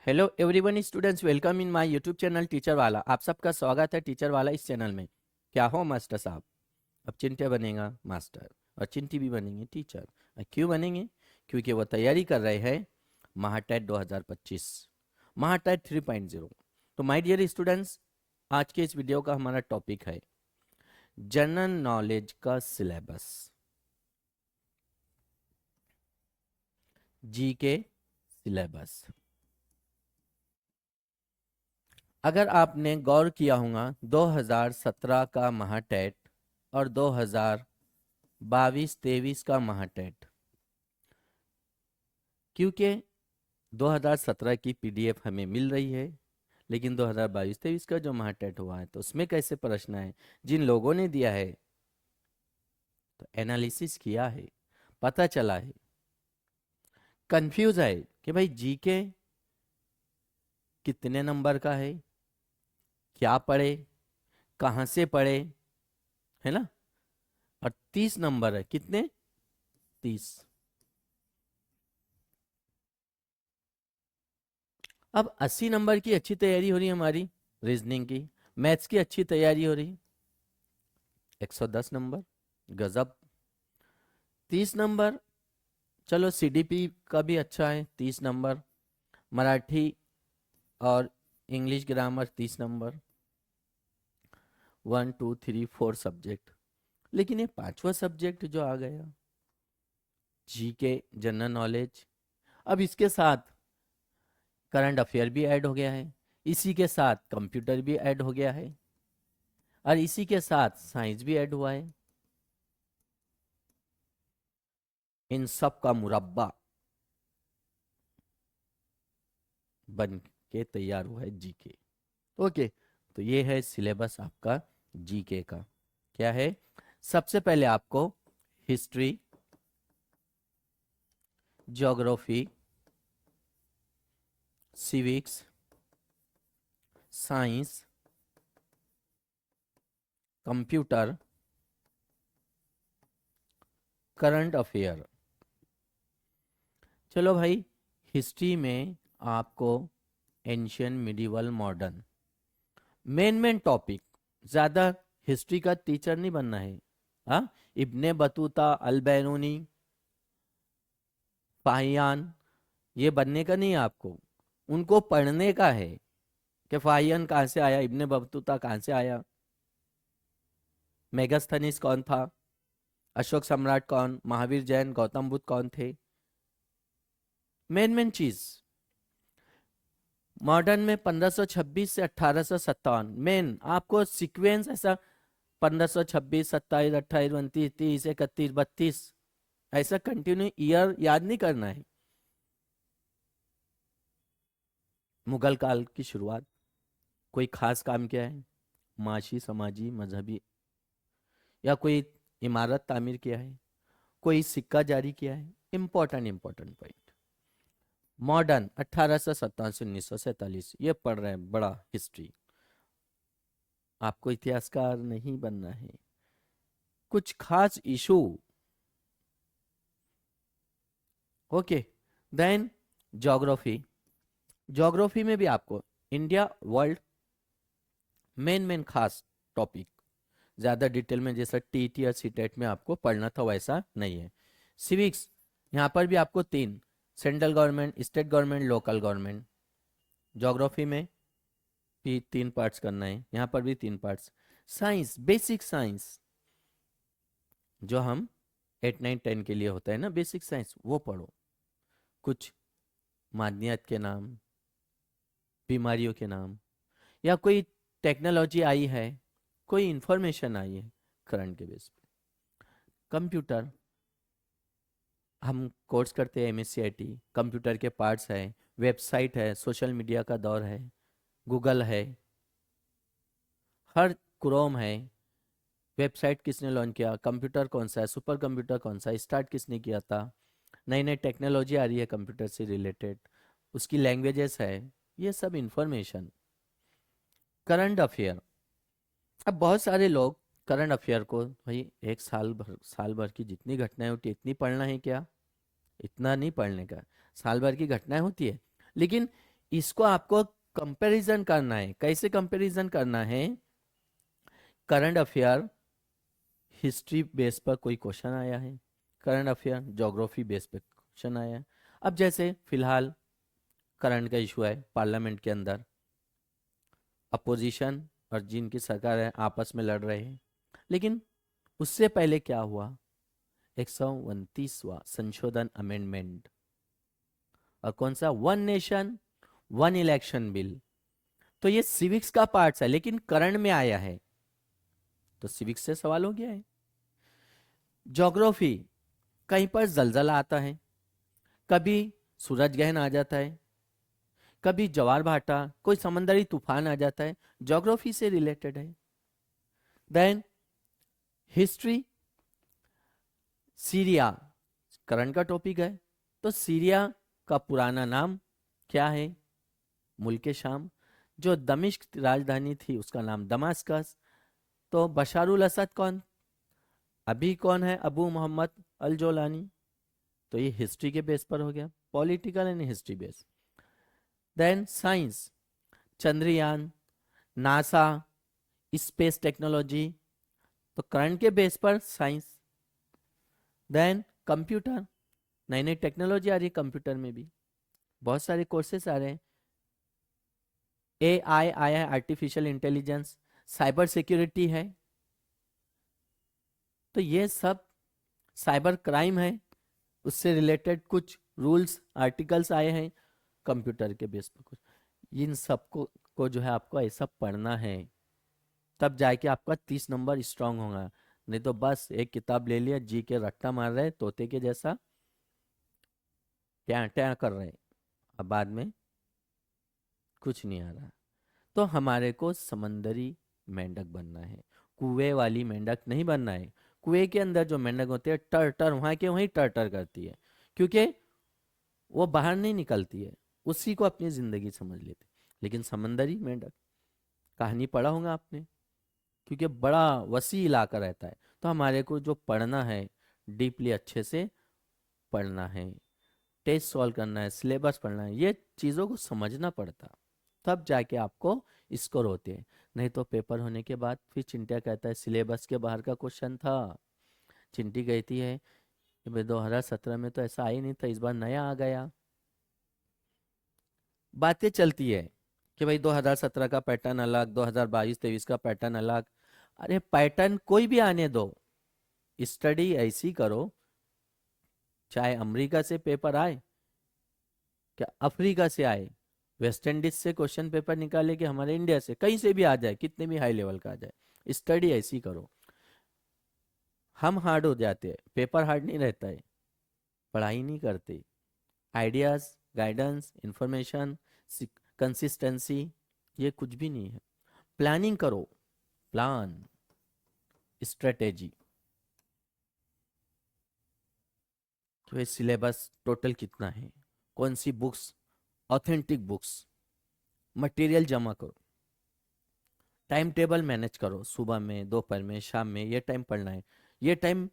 Hello everyone students, welcome in my YouTube channel teacher वाला। आप सबका स्वागत है टीचर वाला इस चैनल में। क्या हो मास्टर साहब, अब चिंटे बनेगा मास्टर और चिंटी भी बनेंगे टीचर। और क्यों बनेंगे? क्योंकि वो तैयारी कर रहे हैं महाटेट 2025, महाटेट 3.0। तो माय डियर स्टूडेंट्स, आज के इस वीडियो का हमारा टॉपिक है जनरल नॉलेज का सिलेबस, जी के सिलेबस। अगर आपने गौर किया होगा 2017 का महाटेट और 2022-23 का महाटेट, क्योंकि 2017 की पीडीएफ हमें मिल रही है, लेकिन 2022-23 का जो महाटेट हुआ है तो उसमें कैसे प्रश्न है, जिन लोगों ने दिया है तो एनालिसिस किया है, पता चला है, कंफ्यूज है कि भाई जीके कितने नंबर का है, क्या पढ़े, कहाँ से पढ़े, है ना। और 30 नंबर है, कितने? 30। अब 80 नंबर की अच्छी तैयारी हो रही है हमारी, रीजनिंग की, मैथ्स की अच्छी तैयारी हो रही, 110 नंबर, गजब। 30 नंबर, चलो सीडीपी का भी अच्छा है, 30 नंबर। मराठी और इंग्लिश ग्रामर 30 नंबर, 1 2 3 4 सब्जेक्ट। लेकिन ये पांचवा सब्जेक्ट जो आ गया, जीके जनरल नॉलेज, अब इसके साथ करंट अफेयर भी ऐड हो गया है, इसी के साथ कंप्यूटर भी ऐड हो गया है, और इसी के साथ साइंस भी ऐड हुआ है। इन सब का मुरब्बा बन के तैयार हुआ है जीके। ओके, तो ये है सिलेबस आपका जीके का। क्या है? सबसे पहले आपको history, geography, civics, science, computer, current affair. चलो भाई, हिस्ट्री में आपको ancient, medieval, modern, main topic. ज़्यादा हिस्ट्री का टीचर नहीं बनना है। हाँ, इब्ने बतूता, अल बैरूनी, फाहियान, ये बनने का नहीं है आपको, उनको पढ़ने का है कि फाहियान कहाँ से आया, इब्ने बतूता कहाँ से आया, मेगास्थनीज कौन था, अशोक सम्राट कौन, महावीर जैन, गौतम बुद्ध कौन थे। मेन चीज मॉडर्न में 1526 से 1857, मेन आपको सीक्वेंस ऐसा 1526, 27, 28, 29, 30, 31, 32, ऐसा कंटिन्यू ईयर याद नहीं करना है। मुगल काल की शुरुआत, कोई खास काम किया है, माशी, समाजी, मजहबी, या कोई इमारत तामीर किया है, कोई सिक्का जारी किया है, इंपॉर्टेंट पॉइंट। मॉडर्न 1857 से 1947, ये पढ़ रहे हैं, बड़ा हिस्ट्री। आपको इतिहासकार नहीं बनना है, कुछ खास issue. Okay, then geography. Geography में भी आपको इंडिया, वर्ल्ड, मेन खास टॉपिक, ज़्यादा डिटेल में जैसा टीटी या सीटेट में आपको पढ़ना था वैसा नहीं है। सिविक्स, यहाँ पर भी आपको तीन, central government, state government, local government. Geography में भी 3 पार्ट्स करना है, यहाँ पर भी 3 पार्ट्स। साइंस, बेसिक साइंस, जो हम 8 9 10 के लिए होता है ना, बेसिक साइंस, वो पढ़ो। कुछ मादनियत के नाम, बीमारियों के नाम, या कोई टेक्नोलॉजी आई है, कोई इंफॉर्मेशन आई है करंट के बेस पे। कंप्यूटर, हम कोर्स करते हैं एमएससीआईटी, कंप्यूटर के पार्ट्स हैं, वेबसाइट है, सोशल मीडिया का दौर है, गूगल है, हर क्रोम है, वेबसाइट किसने लॉन्च किया, कंप्यूटर कौन सा है, सुपर कंप्यूटर कौन सा है, स्टार्ट किसने किया था, नई नई टेक्नोलॉजी आ रही है कंप्यूटर से रिलेटेड, उसकी लैंग्वेजेस है, ये सब इंफॉर्मेशन। करंट अफेयर, अब बहुत सारे लोग करंट अफेयर को भाई एक साल भर की जितनी घटनाएं होती है इतनी पढ़ना है क्या? इतना नहीं पढ़ने का। साल भर की घटनाएं होती है, लेकिन इसको आपको कंपैरिजन करना है। कैसे कंपैरिजन करना है? करंट अफेयर हिस्ट्री बेस पर कोई क्वेश्चन आया है, करंट अफेयर ज्योग्राफी बेस पर क्वेश्चन आया है। अब जैसे फिलहाल करंट का इशू है, पार्लियामेंट के अंदर अपोजिशन और जिनकी सरकार है आपस में लड़ रहे हैं, लेकिन उससे पहले क्या हुआ? 129वां संशोधन अमेंडमेंट, और कौन सा? One nation one election bill. तो ये सिविक्स का पार्ट है, लेकिन करंट में आया है, तो सिविक्स से सवाल हो गया है। ज्योग्राफी, कहीं पर जलजला आता है, कभी सूरज ग्रहण आ जाता है, कभी ज्वार भाटा, कोई समंदरी तूफान आ जाता है, ज्योग्राफी से रिलेटेड है। देन हिस्ट्री, सीरिया करंट का टॉपिक है, तो सीरिया का पुराना नाम क्या है? मुल्क शाम। जो दमिश्क राजधानी थी उसका नाम दमास्कस। तो बशारुल असद कौन? अभी कौन है? अबू मोहम्मद अल जोलानी। तो ये हिस्ट्री के बेस पर हो गया, political and history base. Then science, Chandrayaan, NASA, space technology, तो करंट के बेस पर साइंस। देन कंप्यूटर, नई नई टेक्नोलॉजी आ रही है कंप्यूटर में भी, बहुत सारे कोर्सेस आ रहे हैं। AI आया है, आर्टिफिशियल इंटेलिजेंस, साइबर सिक्योरिटी है, तो ये सब साइबर क्राइम है, उससे रिलेटेड कुछ रूल्स आर्टिकल्स आए हैं कंप्यूटर के बेस पर कुछ। इन सबको को जो है आपको ऐसा पढ़ना है, तब जाके आपका 30 नंबर स्ट्रांग होगा। नहीं तो बस एक किताब ले लिया, जी के रट्टा मार रहे तोते के जैसा, क्या क्या कर रहे हैं, अब बाद में कुछ नहीं आ रहा। तो हमारे को समंदरी मेंढक बनना है, कुएं वाली मेंढक नहीं बनना है। कुएं के अंदर जो मेंढक होते हैं टर टर वहां के वहीं टर टर करती है, क्योंकि वो बाहर नहीं निकलती है, उसी को अपनी जिंदगी समझ लेते। लेकिन समंदरी मेंढक, कहानी पढ़ा होगा आपने, क्योंकि बड़ा वसी इलाका रहता है। तो हमारे को जो पढ़ना है डीपली अच्छे से पढ़ना है, टेस्ट सॉल्व करना है, सिलेबस पढ़ना है, ये चीज़ों को समझना पड़ता, तब जाके आपको स्कोर होते हैं। नहीं तो पेपर होने के बाद फिर चिंटिया कहता है सिलेबस के बाहर का क्वेश्चन था। चिंटी कहती है कि भाई 2017 में तो ऐसा आई नहीं था, इस बार नया आ गया। बातें चलती है कि भाई 2017 का पैटर्न अलग, 2022-23 का पैटर्न अलग। अरे पैटर्न कोई भी आने दो, स्टडी ऐसी करो, चाहे अमेरिका से पेपर आए, क्या अफ्रीका से आए, वेस्ट इंडीज से क्वेश्चन पेपर निकाले, कि हमारे इंडिया से कहीं से भी आ जाए, कितने भी हाई लेवल का आ जाए, स्टडी ऐसी करो। हम हार्ड हो जाते हैं, पेपर हार्ड नहीं रहता है, पढ़ाई नहीं करते। आइडियाज, गाइडेंस, इंफॉर्मेशन, कंसिस्टेंसी, ये कुछ भी नहीं है। प्लानिंग करो, प्लान, स्ट्रेटेजी, कि भाई सिलेबस टोटल कितना है, कौन सी बुक्स, ऑथेंटिक बुक्स, मटेरियल जमा करो, टाइम टेबल मैनेज करो, सुबह में, दोपहर में, शाम में, ये टाइम पढ़ना है, ये टाइम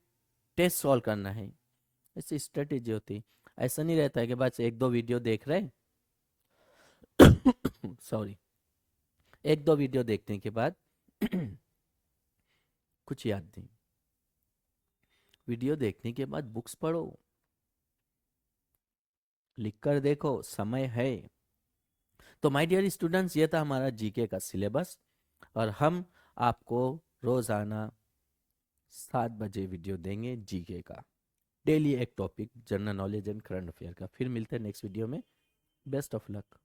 टेस्ट सॉल्व करना है। ऐसी स्ट्रेटेजी होती है। ऐसा नहीं रहता है कि बस एक दो वीडियो देख रहे सॉरी, एक दो वीडियो देखने के बाद कुछ याद नहीं, वीडियो देखने के बाद बुक्स पढ़ो, लिख कर देखो, समय है। तो माय डियर स्टूडेंट्स, ये था हमारा जीके का सिलेबस, और हम आपको रोजाना 7 बजे वीडियो देंगे जीके का, डेली एक topic, general knowledge and current affair का। फिर मिलते हैं नेक्स्ट वीडियो में। Best of luck.